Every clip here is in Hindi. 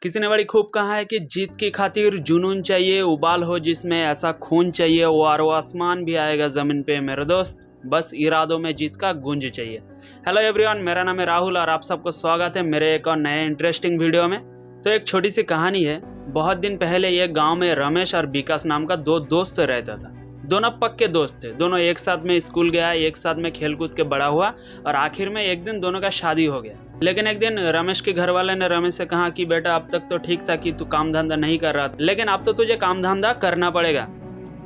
किसी ने बड़ी खूब कहा है कि जीत की खातिर जुनून चाहिए, उबाल हो जिसमें ऐसा खून चाहिए, वो आसमान भी आएगा ज़मीन पे मेरे दोस्त, बस इरादों में जीत का गुंज चाहिए। हेलो एवरीवन, मेरा नाम है राहुल और आप सबको स्वागत है मेरे एक और नए इंटरेस्टिंग वीडियो में। तो एक छोटी सी कहानी है। बहुत दिन पहले ये गांव में रमेश और विकास नाम का दो दोस्त रहता था। दोनों पक्के दोस्त थे। दोनों एक साथ में स्कूल गया, एक साथ में खेल कूद के बड़ा हुआ और आखिर में एक दिन दोनों का शादी हो गया। लेकिन एक दिन रमेश के घर वाले ने रमेश से कहा कि बेटा अब तक तो ठीक था कि तू काम धंधा नहीं कर रहा था, लेकिन अब तो तुझे काम धंधा करना पड़ेगा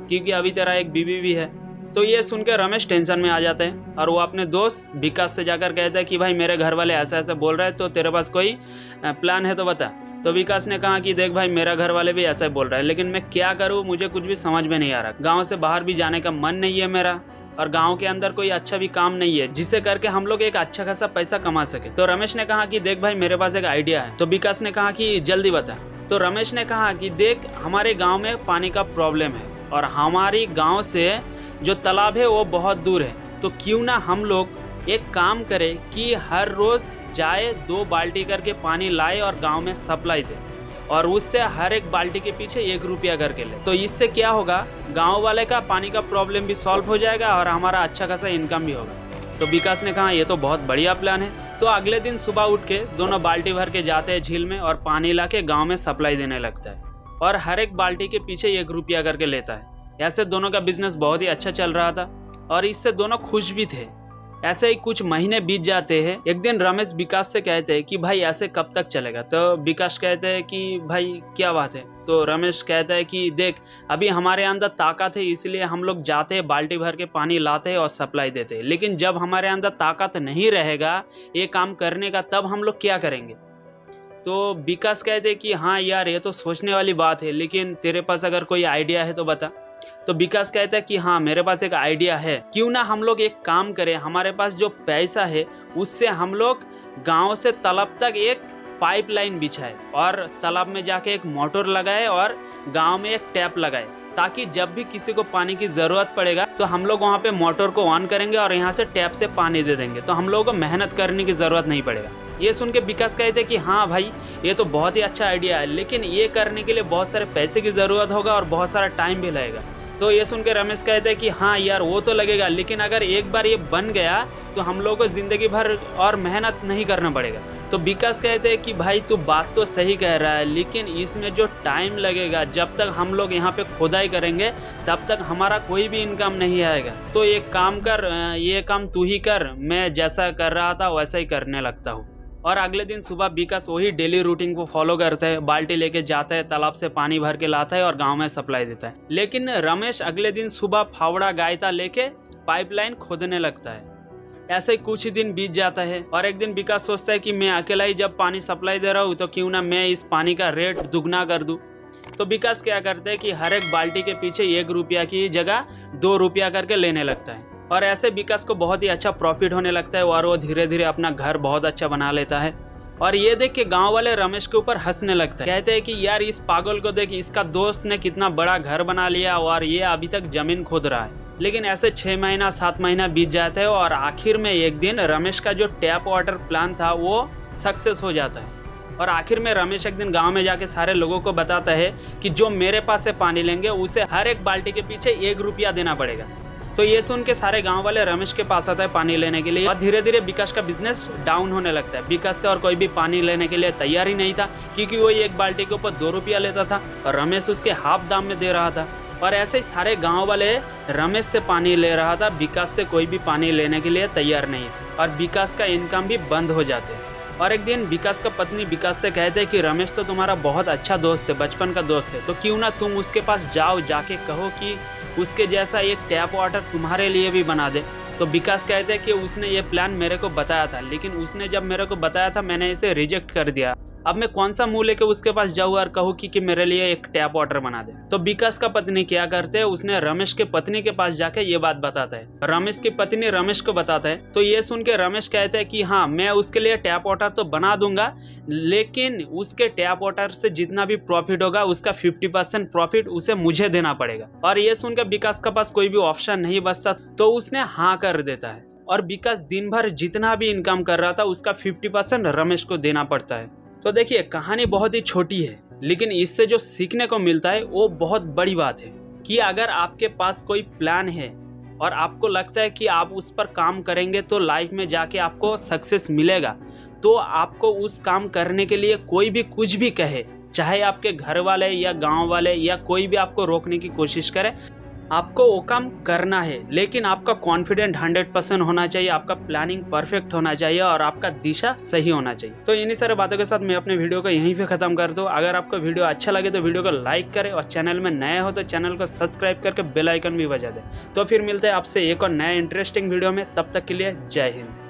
क्योंकि अभी तेरा एक बीवी भी है। तो ये सुन के रमेश टेंशन में आ जाते हैं और वो अपने दोस्त विकास से जाकर कहता है कि भाई मेरे घर वाले ऐसा ऐसा बोल रहे हैं, तो तेरे पास कोई प्लान है तो बता। तो विकास ने कहा कि देख भाई, मेरा घर वाले भी ऐसा ही बोल रहा है, लेकिन मैं क्या करूँ, मुझे कुछ भी समझ में नहीं आ रहा। गांव से बाहर भी जाने का मन नहीं है मेरा, और गांव के अंदर कोई अच्छा भी काम नहीं है जिससे करके हम लोग एक अच्छा खासा पैसा कमा सके। तो रमेश ने कहा कि देख भाई, मेरे पास एक आइडिया है। तो विकास ने कहा कि जल्दी बता। तो रमेश ने कहा कि देख, हमारे गाँव में पानी का प्रॉब्लम है और हमारी गाँव से जो तालाब है वो बहुत दूर है। तो क्यों ना हम लोग एक काम करें कि हर रोज जाए 2 बाल्टी करके पानी लाए और गांव में सप्लाई दे, और उससे हर एक बाल्टी के पीछे 1 रुपया करके ले। तो इससे क्या होगा, गांव वाले का पानी का प्रॉब्लम भी सॉल्व हो जाएगा और हमारा अच्छा खासा इनकम भी होगा। तो विकास ने कहा ये तो बहुत बढ़िया प्लान है। तो अगले दिन सुबह उठ के दोनों बाल्टी भर के जाते हैं झील में और पानी ला के गाँव में सप्लाई देने लगता है और हर एक बाल्टी के पीछे 1 रुपया करके लेता है। ऐसे दोनों का बिजनेस बहुत ही अच्छा चल रहा था और इससे दोनों खुश भी थे। ऐसे ही कुछ महीने बीत जाते हैं। एक दिन रमेश विकास से कहते हैं कि भाई ऐसे कब तक चलेगा। तो विकास कहते हैं कि भाई क्या बात है। तो रमेश कहता है कि देख, अभी हमारे अंदर ताकत है इसलिए हम लोग जाते हैं, बाल्टी भर के पानी लाते हैं और सप्लाई देते हैं, लेकिन जब हमारे अंदर ताकत नहीं रहेगा ये काम करने का, तब हम लोग क्या करेंगे। तो विकास कहते हैं कि हाँ यार, ये तो सोचने वाली बात है, लेकिन तेरे पास अगर कोई आइडिया है तो बता। तो विकास कहता है कि हाँ, मेरे पास एक आइडिया है। क्यों ना हम लोग एक काम करें, हमारे पास जो पैसा है उससे हम लोग गांव से तालाब तक एक पाइपलाइन बिछाए और तालाब में जाके एक मोटर लगाए और गांव में एक टैप लगाए, ताकि जब भी किसी को पानी की ज़रूरत पड़ेगा तो हम लोग वहाँ पे मोटर को ऑन करेंगे और यहाँ से टैप से पानी दे देंगे, तो हम लोगों को मेहनत करने की ज़रूरत नहीं पड़ेगा। ये सुन के विकास कहते कि हाँ भाई, ये तो बहुत ही अच्छा आइडिया है, लेकिन ये करने के लिए बहुत सारे पैसे की ज़रूरत होगा और बहुत सारा टाइम भी लगेगा। तो ये सुन के रमेश कहते हैं कि हाँ यार, वो तो लगेगा, लेकिन अगर एक बार ये बन गया तो हम लोगों को ज़िंदगी भर और मेहनत नहीं करना पड़ेगा। तो विकास कहते हैं कि भाई तू बात तो सही कह रहा है, लेकिन इसमें जो टाइम लगेगा, जब तक हम लोग यहाँ पे खुदाई करेंगे तब तक हमारा कोई भी इनकम नहीं आएगा। तो एक काम कर, ये काम तू ही कर, मैं जैसा कर रहा था वैसा ही करने लगता हूँ। और अगले दिन सुबह विकास वही डेली रूटीन को फॉलो करता है, बाल्टी लेके जाता है, तालाब से पानी भर के लाता है और गांव में सप्लाई देता है। लेकिन रमेश अगले दिन सुबह फावड़ा गायता लेके पाइपलाइन खोदने लगता है। ऐसे ही कुछ ही दिन बीत जाता है और एक दिन विकास सोचता है कि मैं अकेला ही जब पानी सप्लाई दे रहा हूँ तो क्यों ना मैं इस पानी का रेट दुगना कर दूँ। तो विकास क्या करता है कि हर एक बाल्टी के पीछे 1 रुपया की जगह 2 रुपया करके लेने लगता है और ऐसे विकास को बहुत ही अच्छा प्रॉफिट होने लगता है और वो धीरे धीरे अपना घर बहुत अच्छा बना लेता है। और ये देख के गांव वाले रमेश के ऊपर हंसने लगता है। कहते हैं कि यार, इस पागल को देख, इसका दोस्त ने कितना बड़ा घर बना लिया और ये अभी तक जमीन खोद रहा है। लेकिन ऐसे 6 महीना 7 महीना बीत जाते हैं और आखिर में एक दिन रमेश का जो टैप वाटर प्लान था वो सक्सेस हो जाता है। और आखिर में रमेश एक दिन गांव में जाके सारे लोगों को बताता है कि जो मेरे पास से पानी लेंगे उसे हर एक बाल्टी के पीछे 1 रुपया देना पड़ेगा। तो ये सुन के सारे गांव वाले रमेश के पास आता है पानी लेने के लिए और धीरे धीरे विकास का बिजनेस डाउन होने लगता है। विकास से और कोई भी पानी लेने के लिए तैयार ही नहीं था, क्योंकि वो 1 बाल्टी के ऊपर 2 रुपया लेता था और रमेश उसके हाफ दाम में दे रहा था। और ऐसे ही सारे गांव वाले रमेश से पानी ले रहा था, विकास से कोई भी पानी लेने के लिए तैयार नहीं था और विकास का इनकम भी बंद हो जाते। और एक दिन विकास का पत्नी विकास से कहते हैं कि रमेश तो तुम्हारा बहुत अच्छा दोस्त है, बचपन का दोस्त है, तो क्यों ना तुम उसके पास जाओ, जाके कहो कि उसके जैसा एक टैप वाटर तुम्हारे लिए भी बना दे। तो विकास कहते हैं कि उसने ये प्लान मेरे को बताया था, लेकिन उसने जब मेरे को बताया था मैंने इसे रिजेक्ट कर दिया। अब मैं कौन सा मुंह लेके उसके पास जाऊँ और कहूँ कि मेरे लिए एक टैप वाटर बना दे। तो विकास का पत्नी क्या करते हैं, उसने रमेश के पत्नी के पास जाके ये बात बताता है। रमेश की पत्नी रमेश को बताता है। तो ये सुन के रमेश कहते हैं कि हाँ, मैं उसके लिए टैप वाटर तो बना दूंगा, लेकिन उसके टैप वाटर से जितना भी प्रॉफिट होगा उसका 50% प्रॉफिट उसे मुझे देना पड़ेगा। और ये सुनकर विकास के पास कोई भी ऑप्शन नहीं बचता, तो उसने हाँ कर देता है। और विकास दिन भर जितना भी इनकम कर रहा था उसका 50% रमेश को देना पड़ता है। तो देखिए, कहानी बहुत ही छोटी है, लेकिन इससे जो सीखने को मिलता है वो बहुत बड़ी बात है कि अगर आपके पास कोई प्लान है और आपको लगता है कि आप उस पर काम करेंगे तो लाइफ में जाके आपको सक्सेस मिलेगा, तो आपको उस काम करने के लिए कोई भी कुछ भी कहे, चाहे आपके घर वाले या गांव वाले या कोई भी आपको रोकने की कोशिश करे, आपको वो काम करना है। लेकिन आपका कॉन्फिडेंट 100% होना चाहिए, आपका प्लानिंग परफेक्ट होना चाहिए और आपका दिशा सही होना चाहिए। तो इन्हीं सारे बातों के साथ मैं अपने वीडियो को यहीं पे खत्म कर दूं। अगर आपको वीडियो अच्छा लगे तो वीडियो को लाइक करें और चैनल में नए हो तो चैनल को सब्सक्राइब करके बेल आइकन भी बजा दें। तो फिर मिलते हैं आपसे एक और नए इंटरेस्टिंग वीडियो में, तब तक के लिए जय हिंद।